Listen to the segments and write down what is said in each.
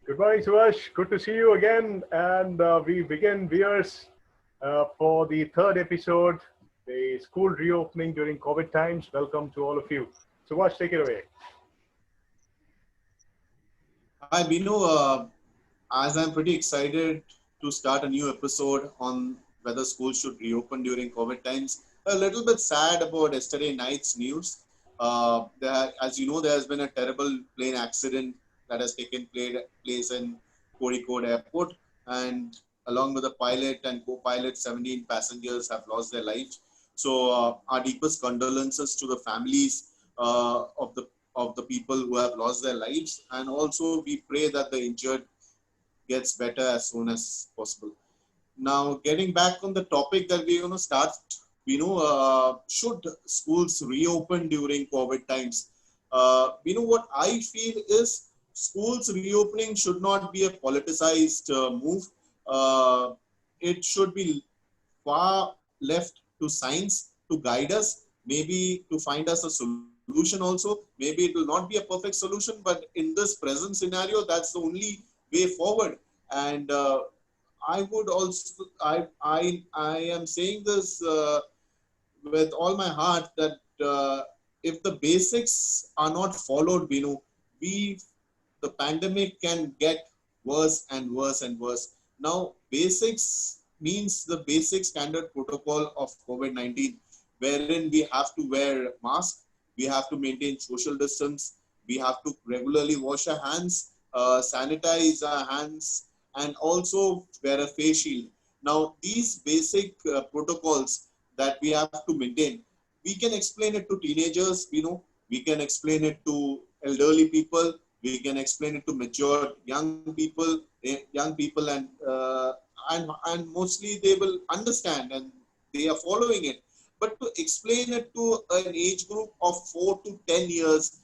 Good morning, Suvash. Good to see you again. And we begin viewers for the third episode, the school reopening during COVID times. Welcome to all of you. Suvash, take it away. Hi, Binu. As I'm pretty excited to start a new episode on whether schools should reopen during COVID times, a little bit sad about yesterday night's news. As you know, there has been a terrible plane accident that has taken place in Kozhikode Airport, and along with the pilot and co-pilot, 17 passengers have lost their lives. So, our deepest condolences to the families of the people who have lost their lives, and also we pray that the injured gets better as soon as possible. Now, getting back on the topic that we're going to start, should schools reopen during COVID times? What I feel is schools reopening should not be a politicized move. Uh, it should be far left to science to guide us, maybe to find us a solution also. Maybe it will not be a perfect solution, but in this present scenario, that's the only way forward. And I would also, I am saying this with all my heart that if the basics are not followed, we the pandemic can get worse and worse and worse. Now, basics means the basic standard protocol of COVID-19, wherein we have to wear mask, we have to maintain social distance, we have to regularly wash our hands, sanitize our hands, and also wear a face shield. Now, these basic protocols that we have to maintain, we can explain it to teenagers, we can explain it to elderly people, we can explain it to mature young people, and mostly they will understand and they are following it. But to explain it to an age group of 4 to 10 years,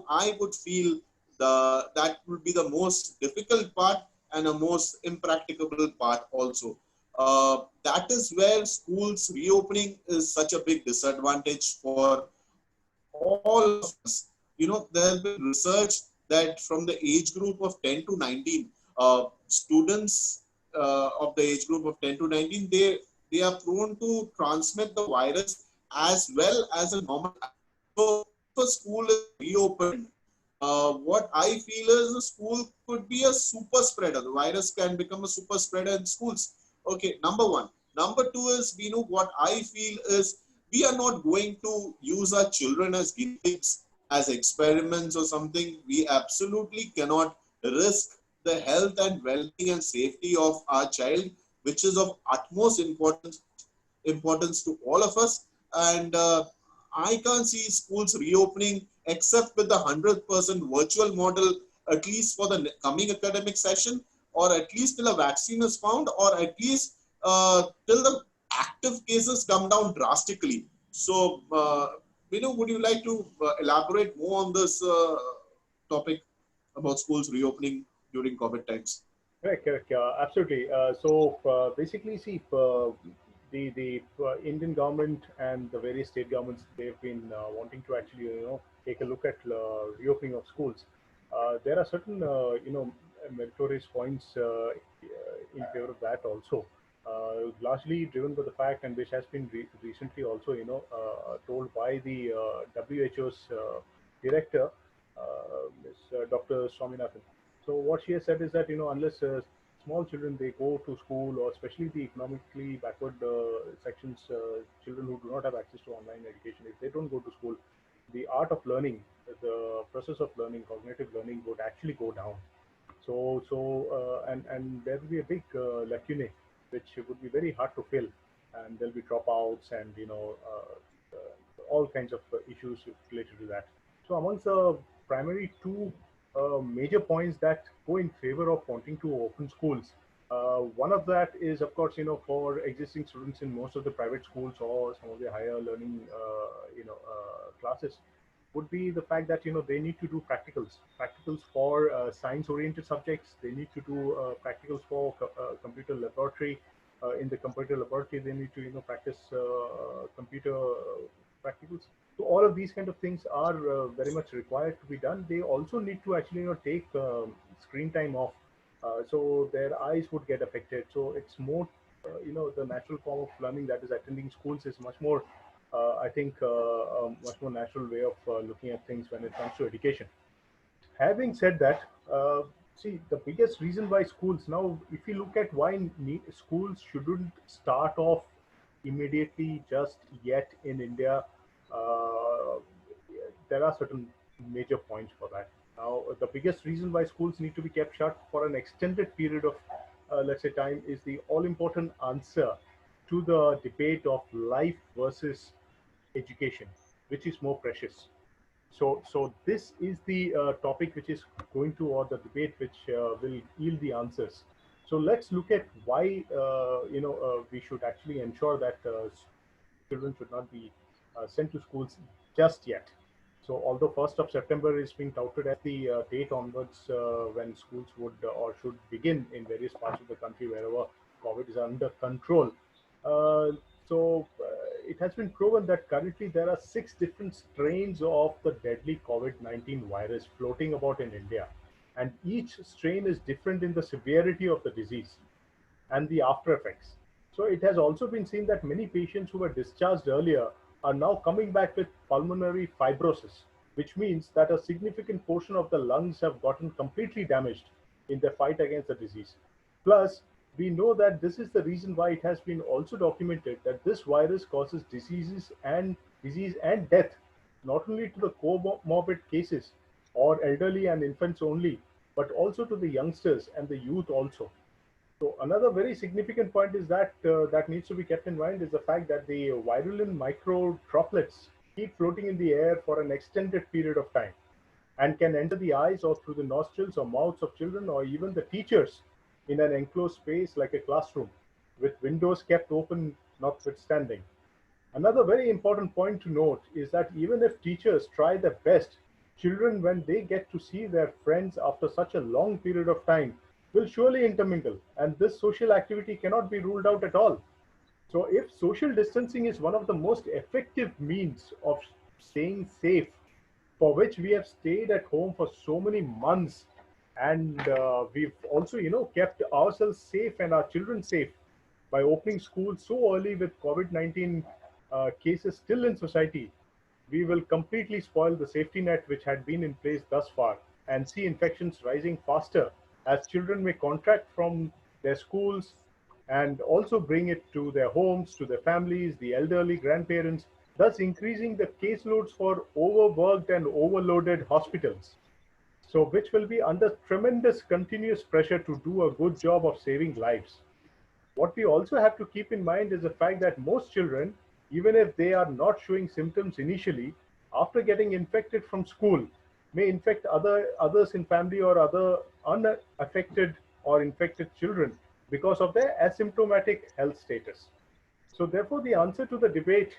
I would feel that would be the most difficult part and a most impracticable part also. That is where schools reopening is such a big disadvantage for all of us. There has been research that from the age group of 10 to 19, students of the age group of 10 to 19, they are prone to transmit the virus as well as a normal. So if a school is reopened, what I feel is the school could be a super spreader. The virus can become a super spreader in schools. Okay, number one. Number two is, what I feel is we are not going to use our children as guinea pigs, as experiments or something. We absolutely cannot risk the health and well-being and safety of our child, which is of utmost importance to all of us. And I can't see schools reopening except with the 100% virtual model, at least for the coming academic session, or at least till a vaccine is found, or at least till the active cases come down drastically. So, would you like to elaborate more on this topic about schools reopening during COVID times? Correct, correct. Absolutely. Basically, see, the Indian government and the various state governments, they've been wanting to actually take a look at reopening of schools. There are certain meritorious points in favor of that also. Largely driven by the fact, and which has been recently also told by the WHO's director, Ms. Dr. Swaminathan. So what she has said is that unless small children they go to school, or especially the economically backward sections, children who do not have access to online education, if they don't go to school, the art of learning, the process of learning, cognitive learning would actually go down. And there will be a big lacunae which would be very hard to fill, and there'll be dropouts and all kinds of issues related to that. So amongst the primary two major points that go in favor of wanting to open schools, one of that is, of course, for existing students in most of the private schools or some of the higher learning classes, would be the fact that they need to do practicals for science oriented subjects. They need to do practicals for computer laboratory. In the computer laboratory, they need to practice computer practicals. So all of these kind of things are very much required to be done. They also need to actually take screen time off, so their eyes would get affected. So it's more, the natural form of learning, that is attending schools, is much more, I think, a much more natural way of looking at things when it comes to education. Having said that, see, the biggest reason why schools now, if you look at why schools shouldn't start off immediately just yet in India, uh, there are certain major points for that. Now, the biggest reason why schools need to be kept shut for an extended period of, let's say, time is the all important answer to the debate of life versus education, which is more precious. So this is the topic which is going to, or the debate which will yield the answers. So let's look at why we should actually ensure that children should not be sent to schools just yet. So although 1st of September is being touted as the date onwards when schools would or should begin in various parts of the country wherever COVID is under control. Uh, it has been proven that currently there are 6 different strains of the deadly COVID-19 virus floating about in India. And each strain is different in the severity of the disease and the after effects. So it has also been seen that many patients who were discharged earlier are now coming back with pulmonary fibrosis, which means that a significant portion of the lungs have gotten completely damaged in their fight against the disease. Plus, we know that this is the reason why it has been also documented that this virus causes disease and death, not only to the comorbid cases or elderly and infants only, but also to the youngsters and the youth also. So another very significant point is that needs to be kept in mind is the fact that the virulent micro droplets keep floating in the air for an extended period of time and can enter the eyes or through the nostrils or mouths of children or even the teachers in an enclosed space like a classroom with windows kept open notwithstanding. Another very important point to note is that even if teachers try their best, children, when they get to see their friends after such a long period of time, will surely intermingle, and this social activity cannot be ruled out at all. So, if social distancing is one of the most effective means of staying safe, for which we have stayed at home for so many months, and we've also, kept ourselves safe and our children safe by opening schools so early with COVID-19 cases still in society, we will completely spoil the safety net which had been in place thus far and see infections rising faster as children may contract from their schools and also bring it to their homes, to their families, the elderly, grandparents, thus increasing the caseloads for overworked and overloaded hospitals. So, which will be under tremendous continuous pressure to do a good job of saving lives. What we also have to keep in mind is the fact that most children, even if they are not showing symptoms initially, after getting infected from school, may infect others in family or other unaffected or infected children because of their asymptomatic health status. So, therefore, the answer to the debate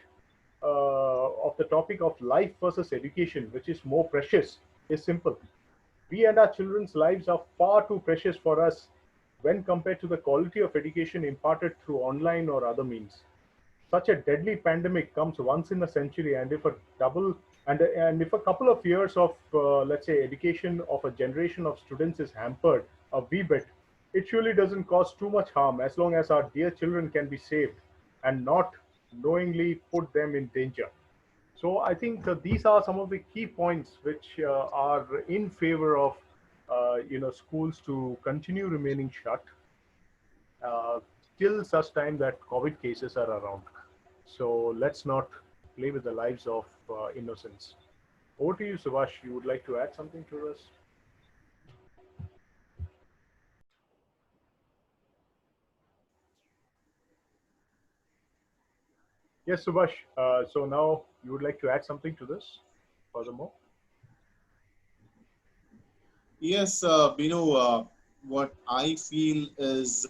of the topic of life versus education, which is more precious, is simple. We and our children's lives are far too precious for us when compared to the quality of education imparted through online or other means. Such a deadly pandemic comes once in a century, and if a couple of years of let's say education of a generation of students is hampered a wee bit, it surely doesn't cause too much harm as long as our dear children can be saved and not knowingly put them in danger. So I think these are some of the key points which are in favor of schools to continue remaining shut uh, till such time that COVID cases are around. So let's not play with the lives of innocents. Over to you, Subhash. You would like to add something to this? Yes, Subhash. So now you would like to add something to this furthermore? Yes, Binu, what I feel is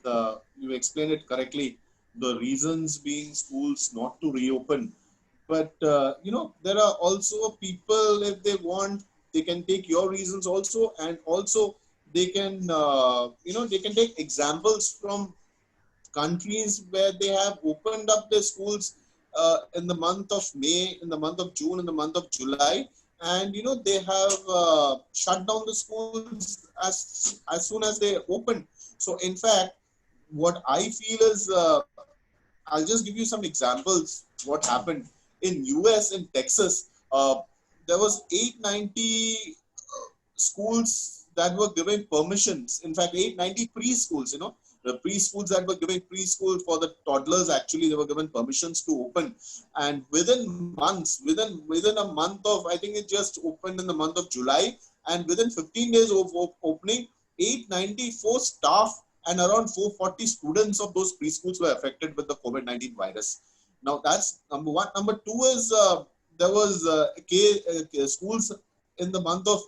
you explained it correctly. The reasons being schools not to reopen. But, there are also people, if they want, they can take your reasons also. And also they can take examples from countries where they have opened up their schools in the month of May, in the month of June, in the month of July. and they have shut down the schools as soon as they opened. So in fact, what I feel is, I'll just give you some examples. What happened in US, in Texas, there was 890 schools that were giving permissions. In fact, 890 preschools, the preschools that were giving preschool for the toddlers, actually, they were given permissions to open. And within months, within a month of, I think it just opened in the month of July, and within 15 days of opening, 894 staff and around 440 students of those preschools were affected with the COVID-19 virus. Now, that's number one. Number two is, there was schools in the month of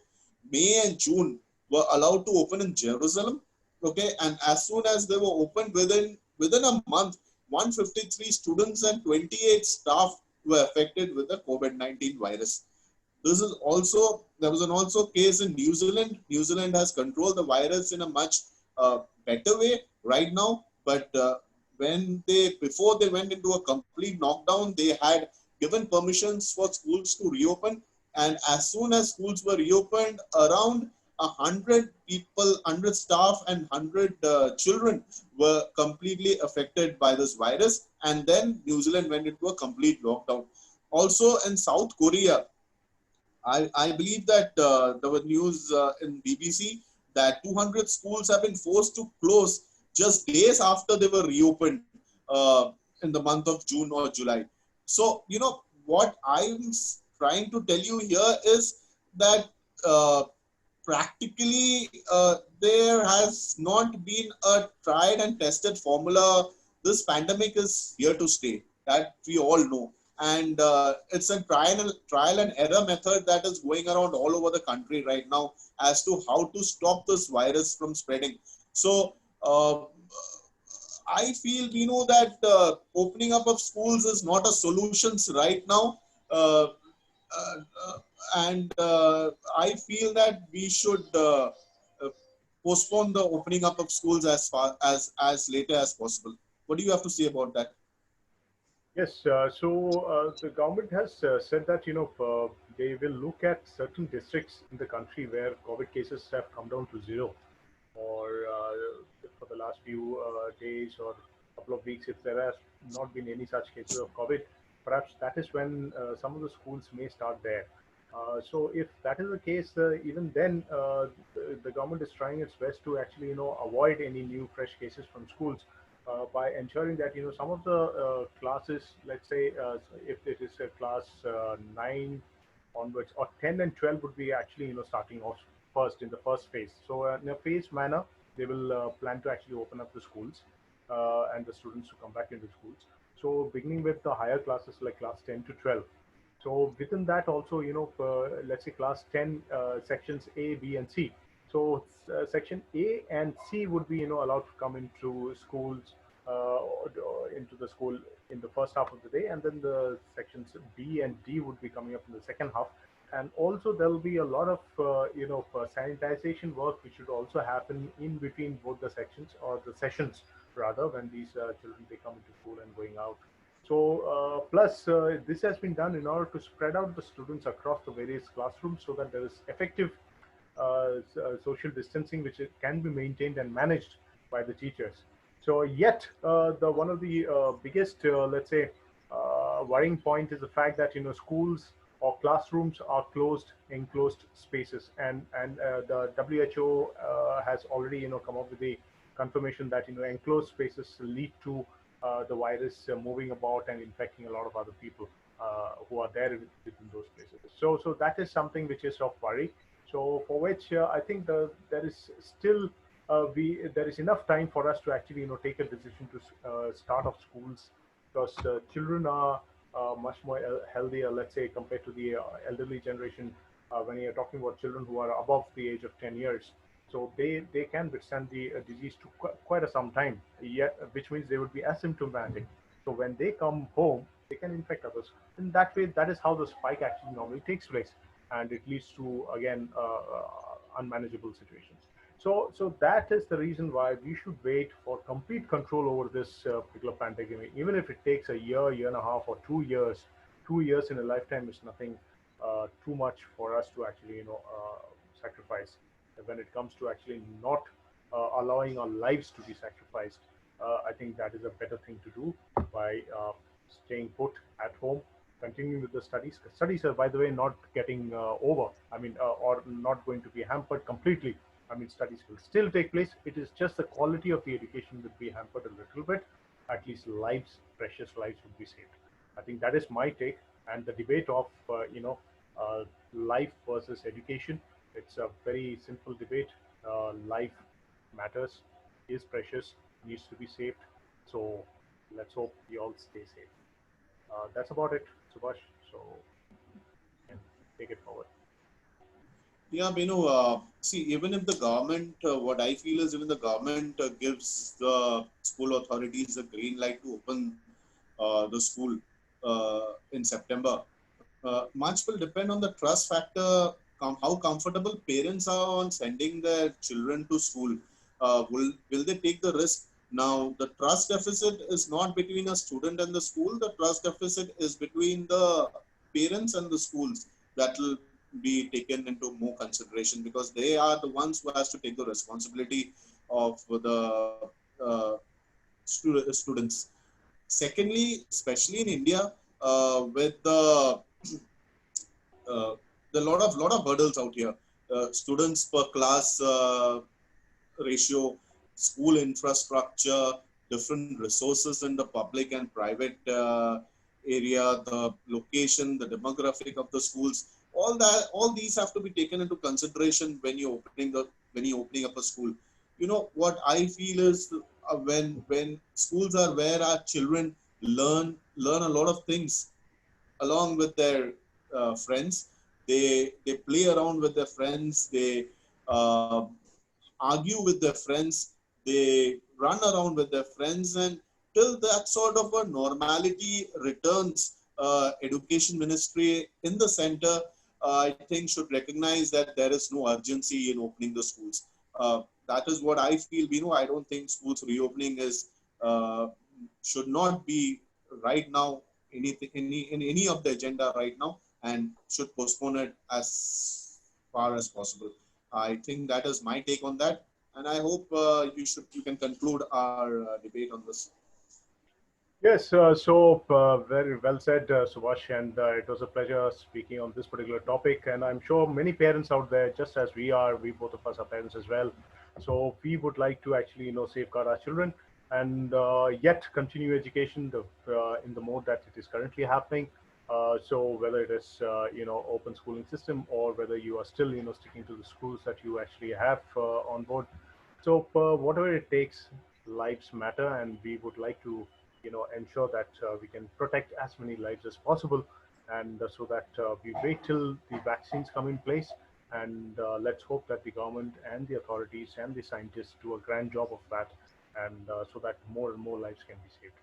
May and June were allowed to open in Jerusalem. Okay, and as soon as they were opened, within a month, 153 students and 28 staff were affected with the COVID-19 virus. This is also, there was an also case in New Zealand. New Zealand has controlled the virus in a much better way right now. But before they went into a complete knockdown, they had given permissions for schools to reopen. And as soon as schools were reopened, around 100 people, 100 staff, and 100 children were completely affected by this virus. And then New Zealand went into a complete lockdown. Also in South Korea, I believe that there were news in BBC that 200 schools have been forced to close just days after they were reopened in the month of June or July. So, what I'm trying to tell you here is that practically there has not been a tried and tested formula. This pandemic is here to stay, that we all know. And it's a trial and error method that is going around all over the country right now as to how to stop this virus from spreading. So I feel, that opening up of schools is not a solution right now. Uh, uh, uh, and I feel that we should uh, postpone the opening up of schools as later as possible. What do you have to say about that? Yes, the government has said that they will look at certain districts in the country where COVID cases have come down to zero, or for the last few days or couple of weeks, if there has not been any such cases of COVID, perhaps that is when some of the schools may start there. So if that is the case, even then the government is trying its best to actually avoid any new fresh cases from schools by ensuring that some of the classes, let's say if it is a class 9 onwards, or 10 and 12 would be actually starting off first in the first phase. So in a phased manner, they will plan to actually open up the schools and the students to come back into schools. So beginning with the higher classes like class 10 to 12. So within that also, let's say class 10 sections A, B, and C. So section A and C would be, allowed to come into schools, into the school in the first half of the day, and then the sections B and D would be coming up in the second half. And also there will be a lot of, sanitization work which should also happen in between both the sections, or the sessions rather, when these children, they come into school and going out. So, plus this has been done in order to spread out the students across the various classrooms so that there is effective social distancing, which can be maintained and managed by the teachers. So, yet the one of the biggest, let's say, worrying point is the fact that schools or classrooms are closed, enclosed spaces, and the WHO has already come up with the confirmation that enclosed spaces lead to the virus moving about and infecting a lot of other people who are there within those places. So that is something which is of worry. So for which I think there is still there is enough time for us to actually take a decision to start off schools, because children are much more healthier, let's say, compared to the elderly generation. When you're talking about children who are above the age of 10 years, so they can withstand the disease to quite a some time, yet, which means they would be asymptomatic. So when they come home, they can infect others. In that way, that is how the spike actually normally takes place, and it leads to, again, unmanageable situations. So that is the reason why we should wait for complete control over this particular pandemic, even if it takes a year, year and a half, or 2 years. 2 years in a lifetime is nothing. too much for us to actually sacrifice. When it comes to actually not allowing our lives to be sacrificed, I think that is a better thing to do by staying put at home, continuing with the studies. Studies are, by the way, not getting over. I mean, or not going to be hampered completely. I mean, studies will still take place. It is just the quality of the education will be hampered a little bit. At least lives, precious lives, would be saved. I think that is my take. And the debate of life versus education, it's a very simple debate. Life matters, is precious, needs to be saved. So let's hope we all stay safe. That's about it, Subhash. So you can take it forward. Yeah, see, even if the government, what I feel is even the government gives the school authorities a green light to open the school in September. Much will depend on the trust factor, how comfortable parents are on sending their children to school. Will they take the risk? Now, the trust deficit is not between a student and the school. The trust deficit is between the parents and the schools. That will be taken into more consideration because they are the ones who has to take the responsibility of the students. Secondly, especially in India, with uh, the lot of hurdles out here. Students per class ratio, school infrastructure, different resources in the public and private area, the location, the demographic of the schools. All these have to be taken into consideration when you're opening up a school. You know what I feel is when schools are where our children learn a lot of things along with their friends. They play around with their friends. They uh, argue with their friends. They run around with their friends, and till that sort of a normality returns, education ministry in the center, I think should recognize that there is no urgency in opening the schools. That is what I feel. I don't think schools reopening is uh, should not be right now anything in any of the agenda right now, and should postpone it as far as possible. I think that is my take on that, and I hope you can conclude our debate on this. Yes, very well said, Subhash, and it was a pleasure speaking on this particular topic. And I'm sure many parents out there, just as we are, we both of us are parents as well. So we would like to actually, safeguard our children and yet continue education in the mode that it is currently happening. So whether it is, open schooling system or whether you are still, sticking to the schools that you actually have on board. So whatever it takes, lives matter, and we would like to ensure that we can protect as many lives as possible, and so that we wait till the vaccines come in place, and let's hope that the government and the authorities and the scientists do a grand job of that, and so that more and more lives can be saved.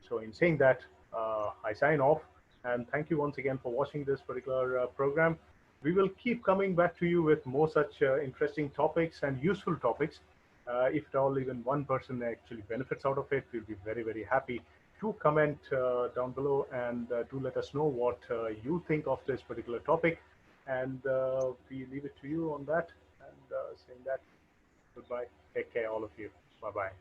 So in saying that, I sign off, and thank you once again for watching this particular program. We will keep coming back to you with more such interesting topics and useful topics. If at all even one person actually benefits out of it, we'll be very, very happy. Do comment down below, and do let us know what you think of this particular topic. And we leave it to you on that. And saying that, goodbye. Take care, all of you. Bye bye.